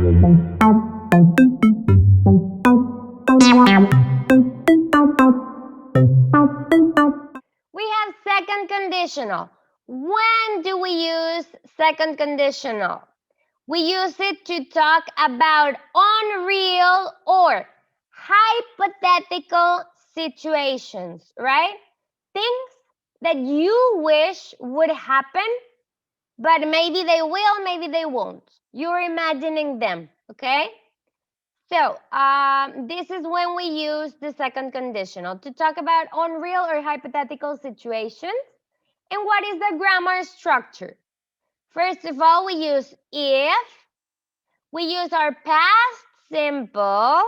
We have second conditional. When do we use second conditional? We use it to talk about unreal or hypothetical situations, right? Things that you wish would happen, but maybe they will, maybe they won't. You're imagining them, okay? So this is when we use the second conditional to talk about unreal or hypothetical situations. And what is the grammar structure? First of all, we use if, we use our past simple,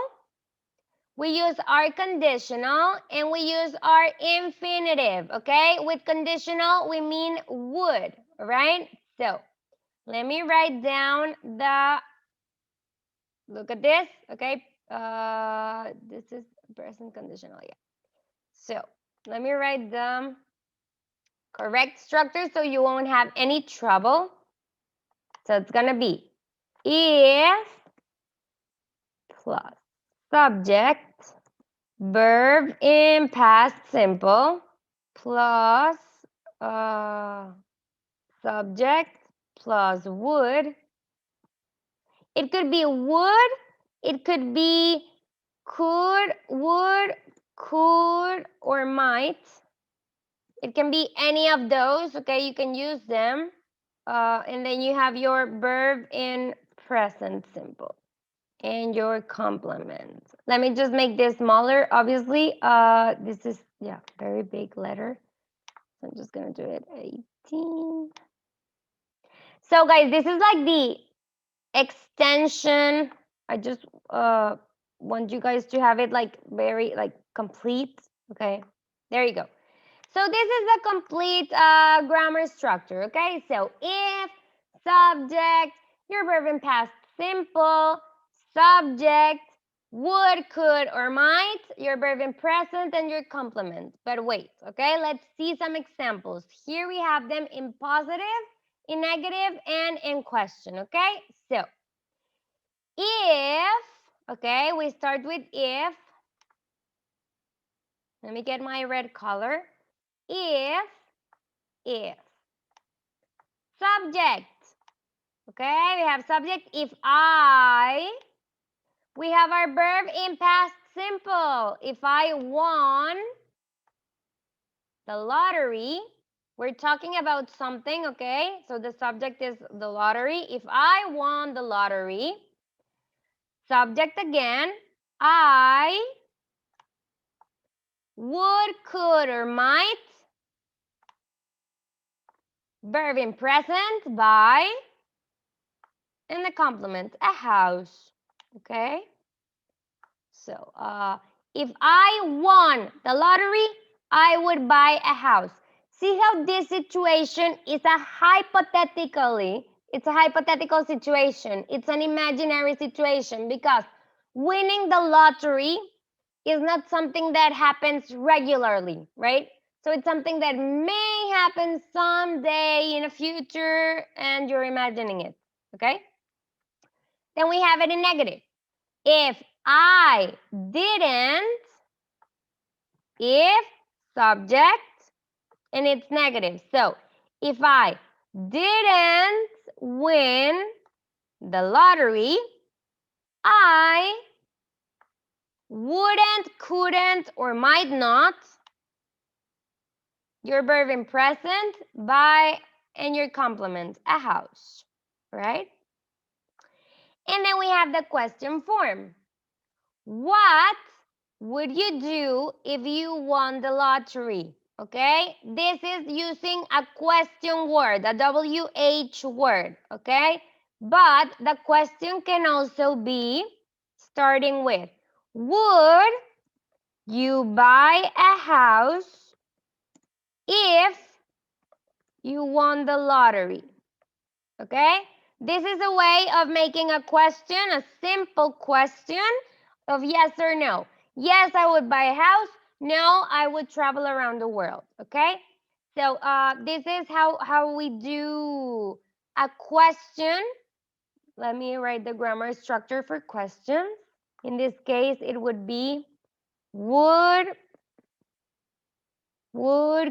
we use our conditional, and we use our infinitive, okay? With conditional, we mean would, all right? So let me write down look at this, okay? This is present conditional, yeah. So let me write the correct structure so you won't have any trouble. So it's gonna be if plus subject, verb in past simple, plus subject plus would. It could be would, it could be could, would, could, or might. It can be any of those, okay? You can use them. And then you have your verb in present simple and your complement. Let me just make this smaller. Obviously, this is, yeah, very big letter. So I'm just going to do it 18. So guys, this is like the extension. I just want you guys to have it like very like complete. Okay, there you go. So this is the complete grammar structure. Okay, so if, subject, your verb in past simple, subject, would, could, or might, your verb in present, and your complement. But wait, okay, let's see some examples. Here we have them in positive, in negative, and in question. Okay, so if, okay, we start with if. Let me get my red color. If, subject, okay, we have subject. If I, we have our verb in past simple. If I won the lottery, we're talking about something, okay? So the subject is the lottery. If I won the lottery, subject again, I would, could, or might, verb in present, buy, and the complement, a house, okay? So if I won the lottery, I would buy a house. See how this situation is a hypothetically, it's a hypothetical situation. It's an imaginary situation because winning the lottery is not something that happens regularly, right? So it's something that may happen someday in the future and you're imagining it, okay? Then we have it in negative. If I didn't, if subject, and it's negative. So if I didn't win the lottery, I wouldn't, couldn't, or might not, your verb in present, buy, and your complement, a house, right? And then we have the question form. What would you do if you won the lottery? Okay, this is using a question word, a WH word, okay? But the question can also be starting with, would you buy a house if you won the lottery? Okay, this is a way of making a question, a simple question of yes or no. Yes, I would buy a house. No, I would travel around the world. Okay, so this is how we do a question let me write the grammar structure for questions. In this case, it would be would,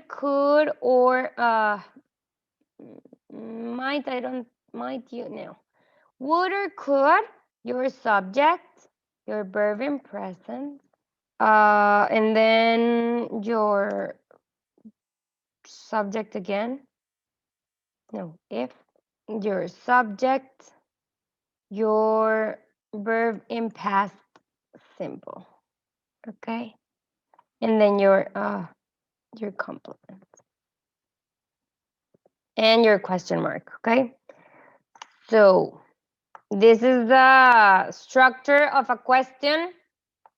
could, or might you know. Would or could, your subject, your verb in present, and then your subject again. No, if your subject, your verb in past simple. Okay, and then your complement and your question mark. Okay, so this is the structure of a question.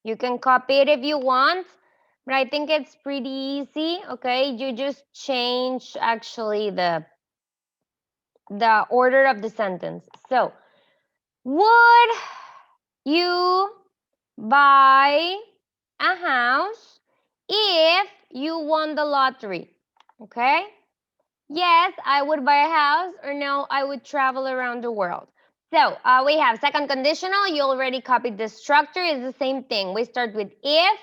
You can copy it if you want, but I think it's pretty easy. Okay, you just change actually the order of the sentence. So, would you buy a house if you won the lottery? Okay. Yes, I would buy a house, or no, I would travel around the world. So we have second conditional. You already copied the structure. It's the same thing. We start with if.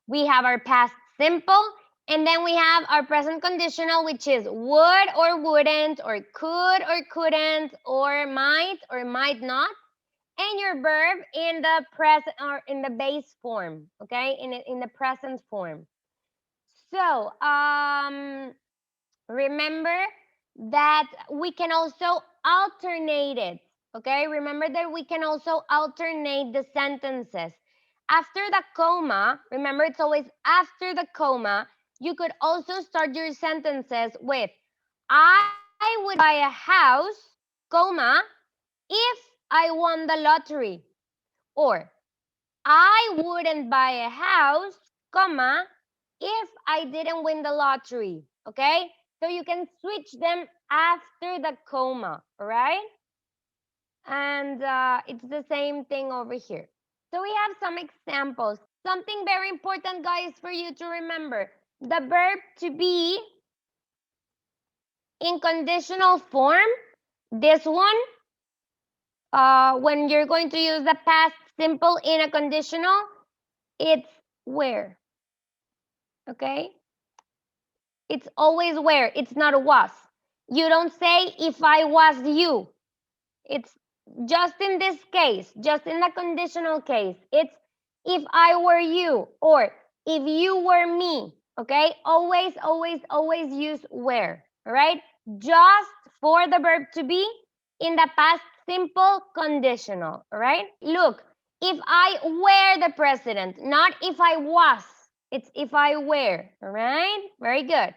We have our past simple. And then we have our present conditional, which is would or wouldn't, or could or couldn't, or might not. And your verb in the present or in the base form, okay? In the present form. So remember that we can also alternate it, okay? Remember that we can also alternate the sentences. After the comma, remember it's always after the comma, you could also start your sentences with, I would buy a house, comma, if I won the lottery. Or, I wouldn't buy a house, comma, if I didn't win the lottery, okay? So you can switch them after the comma, all right? And it's the same thing over here. So we have some examples. Something very important, guys, for you to remember. The verb to be in conditional form, this one, when you're going to use the past simple in a conditional, it's where, okay? It's always where, it's not was. You don't say if I was you. It's just in this case, just in the conditional case. It's if I were you or if you were me, okay? Always, always, always use where, all right? Just for the verb to be in the past simple conditional, all right? Look, if I were the president, not if I was. It's if I were, all right? Very good.